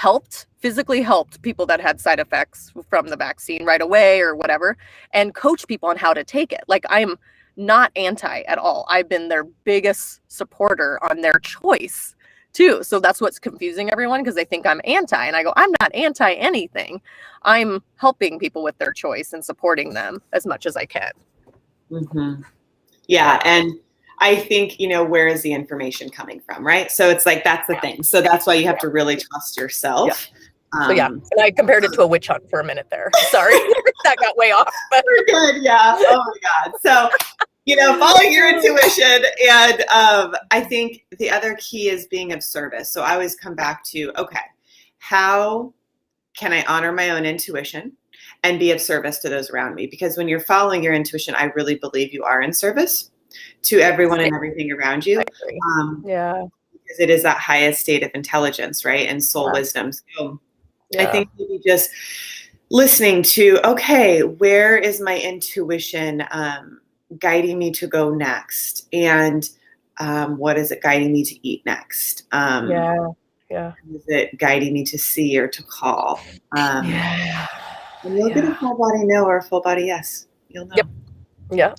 physically helped people that had side effects from the vaccine right away or whatever, and coach people on how to take it. Like, I'm not anti at all. I've been their biggest supporter on their choice too. So that's what's confusing everyone, because they think I'm anti, and I go, I'm not anti anything. I'm helping people with their choice and supporting them as much as I can. Yeah. And I think, where is the information coming from, right? So it's like, that's the thing. So that's why you have to really trust yourself. Yeah. And I compared it to a witch hunt for a minute there. Sorry, that got way off. But. We're good. Yeah. Oh my God. So, follow your intuition. And I think the other key is being of service. So I always come back to, okay, how can I honor my own intuition and be of service to those around me? Because when you're following your intuition, I really believe you are in service to everyone and everything around you. Because it is that highest state of intelligence, right? And soul wisdom. So I think maybe just listening to, okay, where is my intuition guiding me to go next? And what is it guiding me to eat next? Is it guiding me to see or to call? And you'll get a full body no or a full body yes. You'll know. Yep. Yeah.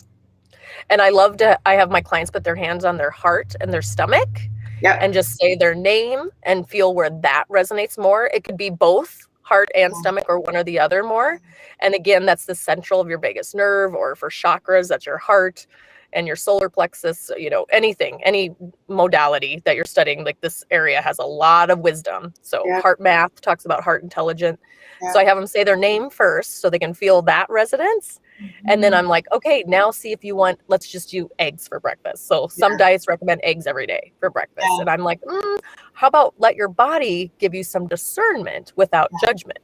And I have my clients put their hands on their heart and their stomach and just say their name and feel where that resonates more. It could be both heart and stomach, or one or the other more. And again, that's the central of your vagus nerve, or for chakras, that's your heart and your solar plexus, anything, any modality that you're studying, like this area has a lot of wisdom. So heart math talks about heart intelligence. So I have them say their name first so they can feel that resonance. And then I'm like, okay, now see if you want, let's just do eggs for breakfast. So some diets recommend eggs every day for breakfast. And I'm like, how about let your body give you some discernment without judgment?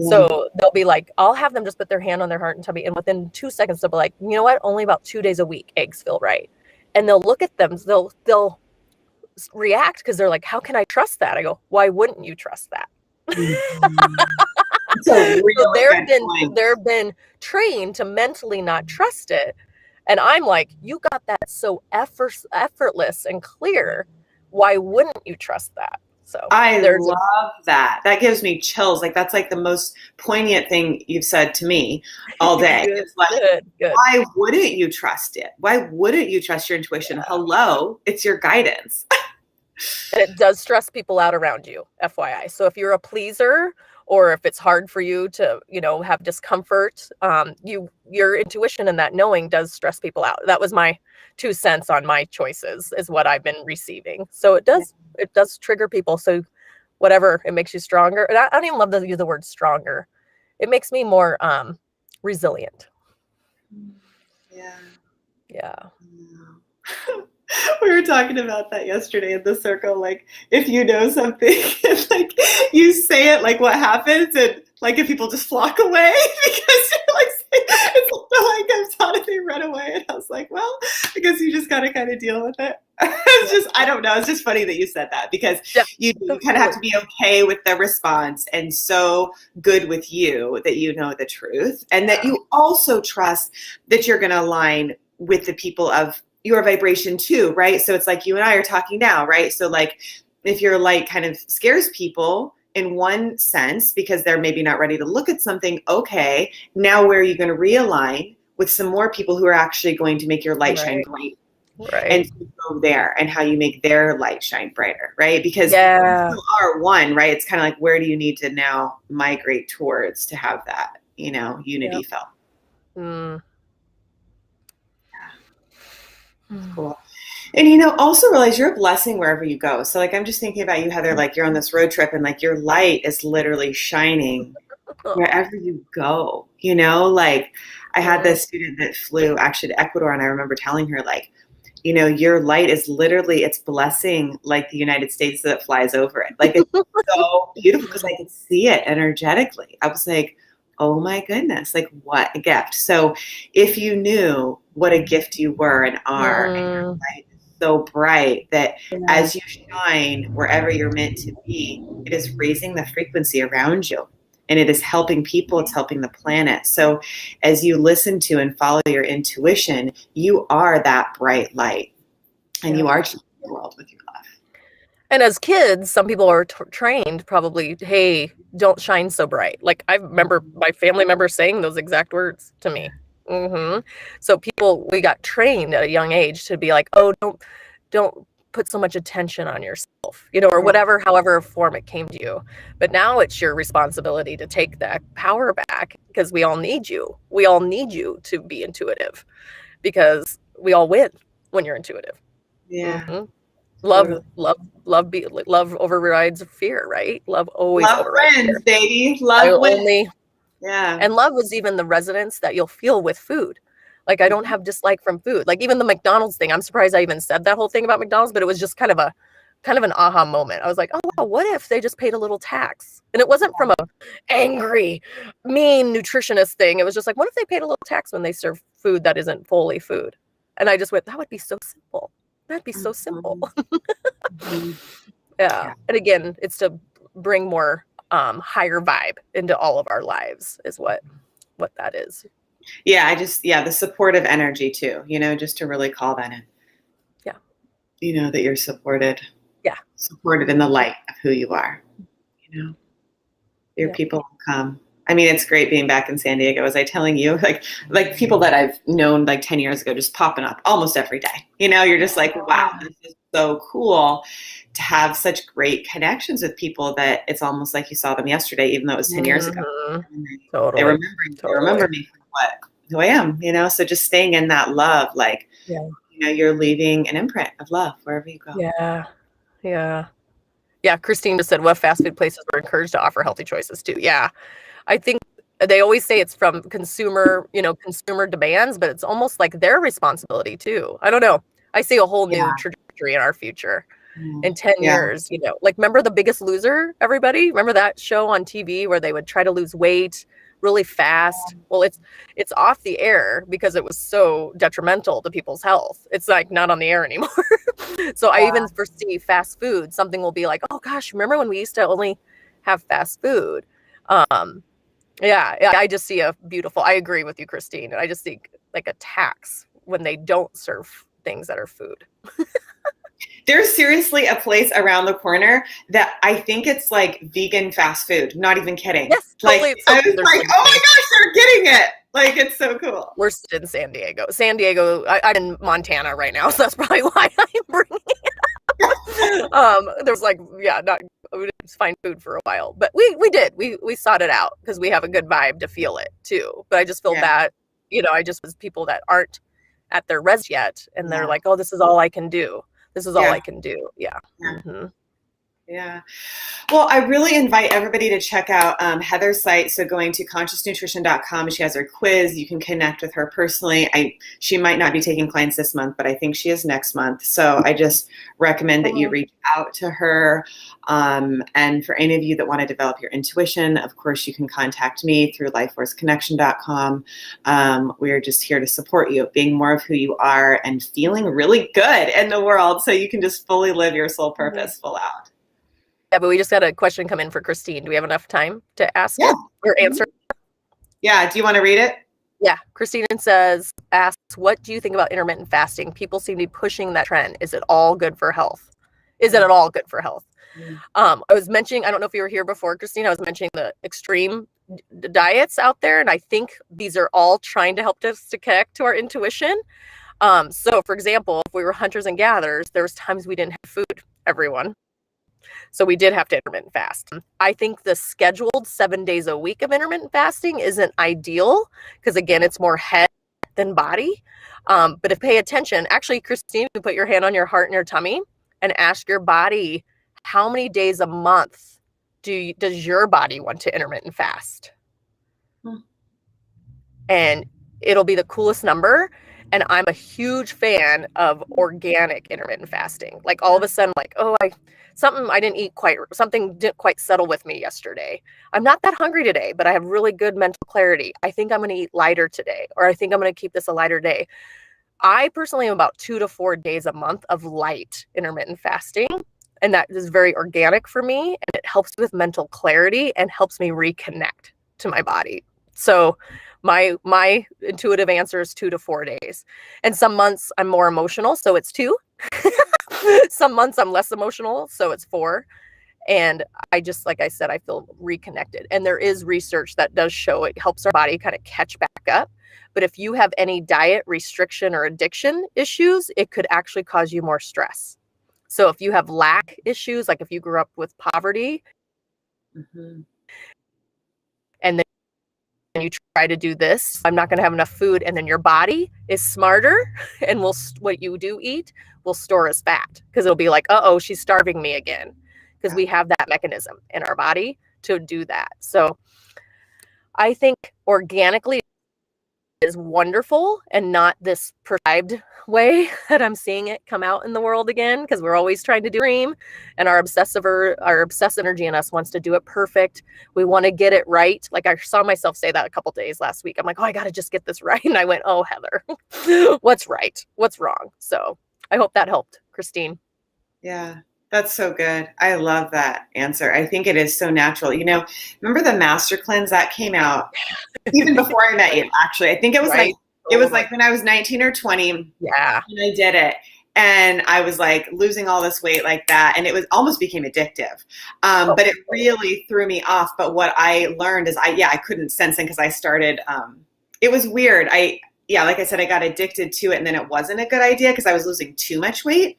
So they'll be like, I'll have them just put their hand on their heart and tummy. And within 2 seconds, they'll be like, you know what? Only about 2 days a week, eggs feel right. And they'll look at them. They'll react because they're like, how can I trust that? I go, why wouldn't you trust that? So they've been trained to mentally not trust it. And I'm like, you got that so effortless and clear. Why wouldn't you trust that? So I love that. That gives me chills. Like, that's like the most poignant thing you've said to me all day. It's like, good. Why wouldn't you trust it? Why wouldn't you trust your intuition? Hello, it's your guidance. And it does stress people out around you, FYI. So if you're a pleaser, or if it's hard for you to, have discomfort, your intuition and that knowing does stress people out. That was my 2 cents on my choices, is what I've been receiving. So it does trigger people. So whatever, it makes you stronger. And I don't even love to use the word stronger. It makes me more resilient. Yeah. We were talking about that yesterday in the circle. Like, if you know something, and like you say it, like what happens, and like if people just flock away because you're like, it's like I'm taught if they run away, and I was like, well, I guess you just gotta kind of deal with it. It's just, I don't know. It's just funny that you said that, because you kind of have to be okay with the response, and so good with you that you know the truth, and that you also trust that you're going to align with the people of your vibration too, right? So it's like you and I are talking now, right? So like if your light kind of scares people in one sense, because they're maybe not ready to look at something. Okay, now where are you going to realign with some more people who are actually going to make your light shine bright? And to go there and how you make their light shine brighter, right? Because you still are one, right? It's kind of like, where do you need to now migrate towards to have that, unity felt? Mm. Yeah. Cool. And, also realize you're a blessing wherever you go. So like, I'm just thinking about you, Heather, like you're on this road trip and like your light is literally shining wherever you go, like I had this student that flew actually to Ecuador, and I remember telling her like, your light is literally, it's blessing like the United States that flies over it. Like it's so beautiful because I could see it energetically. I was like, oh my goodness, like what a gift. So if you knew what a gift you were and are, and your light is so bright that as you shine wherever you're meant to be, it is raising the frequency around you. And it is helping people, it's helping the planet. So as you listen to and follow your intuition, you are that bright light. And you are changing the world with your love. And as kids, some people are trained probably, hey, don't shine so bright. Like I remember my family members saying those exact words to me. So we got trained at a young age to be like, oh, don't put so much attention on yourself, or whatever, however form it came to you. But now it's your responsibility to take that power back, because we all need you. We all need you to be intuitive, because we all win when you're intuitive. Yeah. Love overrides fear, right? Love always overrides fear. Baby. Love wins. And love is even the resonance that you'll feel with food. Like I don't have dislike from food. Like even the McDonald's thing, I'm surprised I even said that whole thing about McDonald's, but it was just kind of an aha moment. I was like, oh, wow, what if they just paid a little tax? And it wasn't from a angry, mean nutritionist thing. It was just like, what if they paid a little tax when they serve food that isn't fully food? And I just went, that would be so simple. That'd be so simple. Yeah. And again, it's to bring more higher vibe into all of our lives is what that is. Yeah, the supportive energy too, just to really call that in. Yeah. That you're supported. Yeah. Supported in the light of who you are. Your people will come. I mean, it's great being back in San Diego. Was I telling you, like people that I've known like 10 years ago just popping up almost every day. You're just like, wow, this is so cool to have such great connections with people that it's almost like you saw them yesterday, even though it was 10 years ago. Totally. They remember me for who I am, So just staying in that love, like, you're leaving an imprint of love wherever you go. Yeah. Christine just said, what fast food places were encouraged to offer healthy choices too? Yeah. I think they always say it's from consumer demands, but it's almost like their responsibility too. I don't know. I see a whole new trajectory in our future in 10 years, like remember The Biggest Loser, everybody? Remember that show on TV where they would try to lose weight really fast? Well, it's off the air because it was so detrimental to people's health. It's like not on the air anymore. So I even foresee fast food. Something will be like, oh gosh, remember when we used to only have fast food? I just see I agree with you, Christine. I just think like a tax when they don't serve things that are food. There's seriously a place around the corner that I think it's like vegan fast food. Not even kidding. Yes, totally. Like, I was like, oh my gosh, they're getting it. Like, it's so cool. We're in San Diego. I'm in Montana right now, so that's probably why I'm bringing it up. There's like, we didn't find food for a while, but we did. We sought it out because we have a good vibe to feel it too. But I just feel that, I just was people that aren't at their res yet, and they're like, oh, this is all I can do. This is all I can do. Yeah. Yeah. Well, I really invite everybody to check out Heather's site. So going to consciousnutrition.com, she has her quiz. You can connect with her personally. She might not be taking clients this month, but I think she is next month. So I just recommend that you reach out to her. And for any of you that want to develop your intuition, of course, you can contact me through lifeforceconnection.com. We're just here to support you, being more of who you are and feeling really good in the world so you can just fully live your soul purpose full out. Yeah, but we just got a question come in for Christine. Do we have enough time to ask it or answer? Yeah. Do you want to read it? Yeah. Christine asks, what do you think about intermittent fasting? People seem to be pushing that trend. Is it all good for health? Is it at all good for health? I was mentioning, I don't know if you were here before, Christine, I was mentioning the extreme diets out there. And I think these are all trying to help us to connect to our intuition. So for example, if we were hunters and gatherers, there was times we didn't have food, everyone. So we did have to intermittent fast. I think the scheduled 7 days a week of intermittent fasting isn't ideal because, again, it's more head than body. But if pay attention, actually, Christine, you put your hand on your heart and your tummy and ask your body, how many days a month does your body want to intermittent fast? And it'll be the coolest number. And I'm a huge fan of organic intermittent fasting. Like all of a sudden, like, oh, something didn't quite settle with me yesterday. I'm not that hungry today, but I have really good mental clarity. I think I'm going to eat lighter today, or I think I'm going to keep this a lighter day. I personally am about 2 to 4 days a month of light intermittent fasting. And that is very organic for me. And it helps with mental clarity and helps me reconnect to my body. So my intuitive answer is 2 to 4 days. And some months I'm more emotional, so it's 2. Some months I'm less emotional, so it's 4. And I just, like I said, I feel reconnected. And there is research that does show it helps our body kind of catch back up. But if you have any diet restriction or addiction issues, it could actually cause you more stress. So if you have lack issues, like if you grew up with poverty, and then you try to do this, I'm not going to have enough food, and then your body is smarter and what you do eat will store as fat because it'll be like, uh-oh, she's starving me again, because we have that mechanism in our body to do that. So I think organically is wonderful and not this prescribed way that I'm seeing it come out in the world again, because we're always trying to do dream, and our obsessed energy in us wants to do it perfect. We want to get it right. Like I saw myself say that a couple days last week. I'm like, oh, I got to just get this right. And I went, oh, Heather, what's right? What's wrong? So I hope that helped, Christine. Yeah. That's so good. I love that answer. I think it is so natural. Remember the Master Cleanse that came out even before I met you, actually. I think it was like when I was 19 or 20. Yeah. And I did it. And I was like losing all this weight like that. And it almost became addictive. But it really threw me off. But what I learned is I couldn't sense it because I started, it was weird. Like I said, I got addicted to it, and then it wasn't a good idea because I was losing too much weight.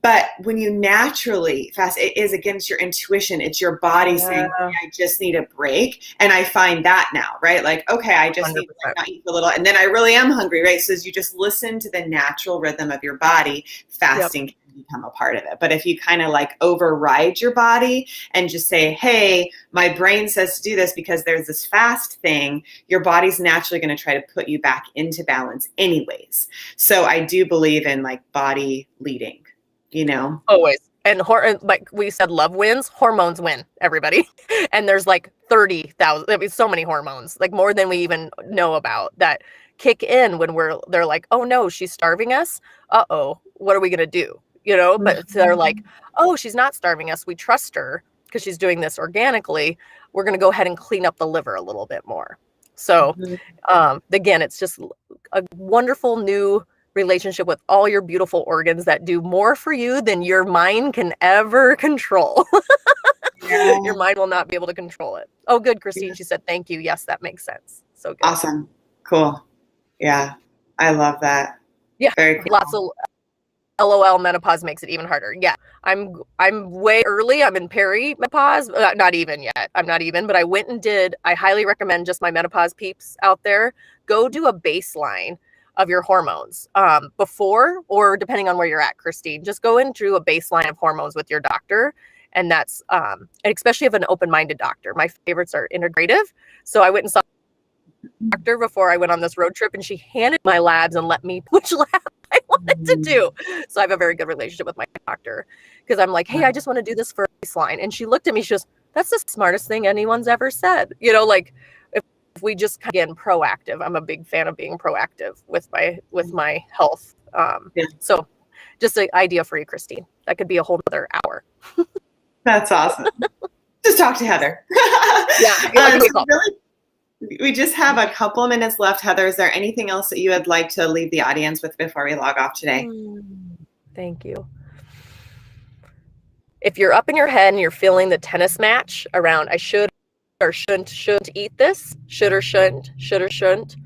But when you naturally fast, it is against your intuition. It's your body saying, hey, I just need a break. And I find that now, right? Like, okay, I just 100%. Need to not eat a little. And then I really am hungry, right? So as you just listen to the natural rhythm of your body, fasting can become a part of it. But if you kind of like override your body and just say, hey, my brain says to do this because there's this fast thing, your body's naturally going to try to put you back into balance anyways. So I do believe in like body leading. Always. And like we said, love wins, hormones win, everybody. And there's like 30,000, I mean, so many hormones, like more than we even know about, that kick in when they're like, oh no, she's starving us. Uh-oh, what are we going to do? But they're like, oh, she's not starving us. We trust her because she's doing this organically. We're going to go ahead and clean up the liver a little bit more. So again, it's just a wonderful new relationship with all your beautiful organs that do more for you than your mind can ever control. Your mind will not be able to control it. Oh, good, Christine. She said, thank you. Yes, that makes sense. So good. Awesome. Cool. Yeah. I love that. Yeah. Very cool. Lots of LOL, menopause makes it even harder. Yeah. I'm way early. I'm in peri-menopause. Not even yet. I'm not even, but I highly recommend just my menopause peeps out there. Go do a baseline of your hormones before, or depending on where you're at, Christine, just go and do a baseline of hormones with your doctor. And that's, especially if an open-minded doctor. My favorites are integrative. So I went and saw a doctor before I went on this road trip, and she handed my labs and let me which lab I wanted to do. So I have a very good relationship with my doctor, because I'm like, hey, I just want to do this for a baseline. And she looked at me, she goes, that's the smartest thing anyone's ever said. Like, if we just, again, proactive. I'm a big fan of being proactive with my health. So just an idea for you, Christine. That could be a whole other hour. That's awesome. Just talk to Heather. We just have a couple minutes left. Heather, is there anything else that you would like to leave the audience with before we log off today? Thank you. If you're up in your head and you're feeling the tennis match around, I should or shouldn't eat this, should or shouldn't,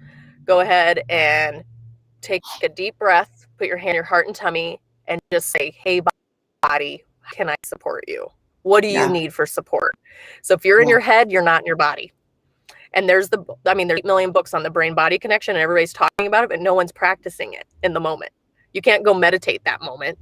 go ahead and take a deep breath, put your hand on your heart and tummy, and just say, hey, body, how can I support you? What do you need for support? So if you're in your head, you're not in your body. And there's 8 million books on the brain-body connection, and everybody's talking about it, but no one's practicing it in the moment. You can't go meditate that moment.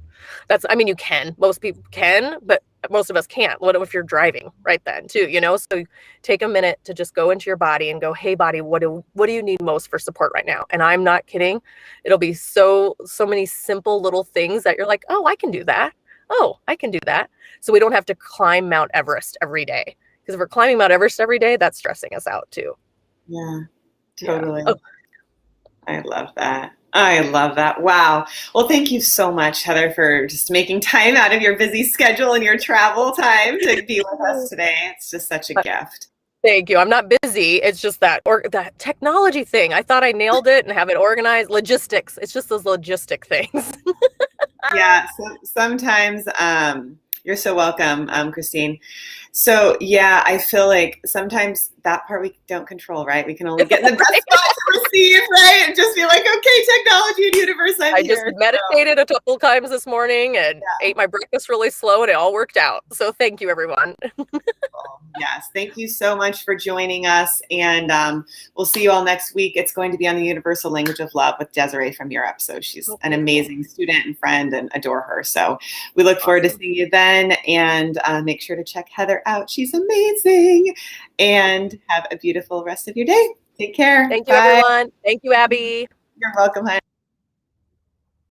You can. Most people can, but most of us can't. What if you're driving right then too, So take a minute to just go into your body and go, hey, body, what do you need most for support right now? And I'm not kidding. It'll be so many simple little things that you're like, oh, I can do that. Oh, I can do that. So we don't have to climb Mount Everest every day. Because if we're climbing Mount Everest every day, that's stressing us out too. Yeah, totally. Yeah. Oh. I love that. I love that. Wow. Well, thank you so much, Heather, for just making time out of your busy schedule and your travel time to be with us today. It's just such a gift. Thank you. I'm not busy. It's just that technology thing. I thought I nailed it and have it organized. Logistics. It's just those logistic things. Yeah. So sometimes you're so welcome, Christine. So yeah, I feel like sometimes that part we don't control, right? We can only get in the best spot to receive, right? And just be like, okay, technology and universe, I just meditated a couple times this morning and ate my breakfast really slow, and it all worked out. So thank you, everyone. Yes, thank you so much for joining us, and we'll see you all next week. It's going to be on the Universal Language of Love with Desiree from Europe. So she's an amazing student and friend, and adore her. So we look forward to seeing you then, and make sure to check Heather out. She's amazing, and have a beautiful rest of your day. Take care. Thank you, everyone. Thank you, Abby. You're welcome, honey.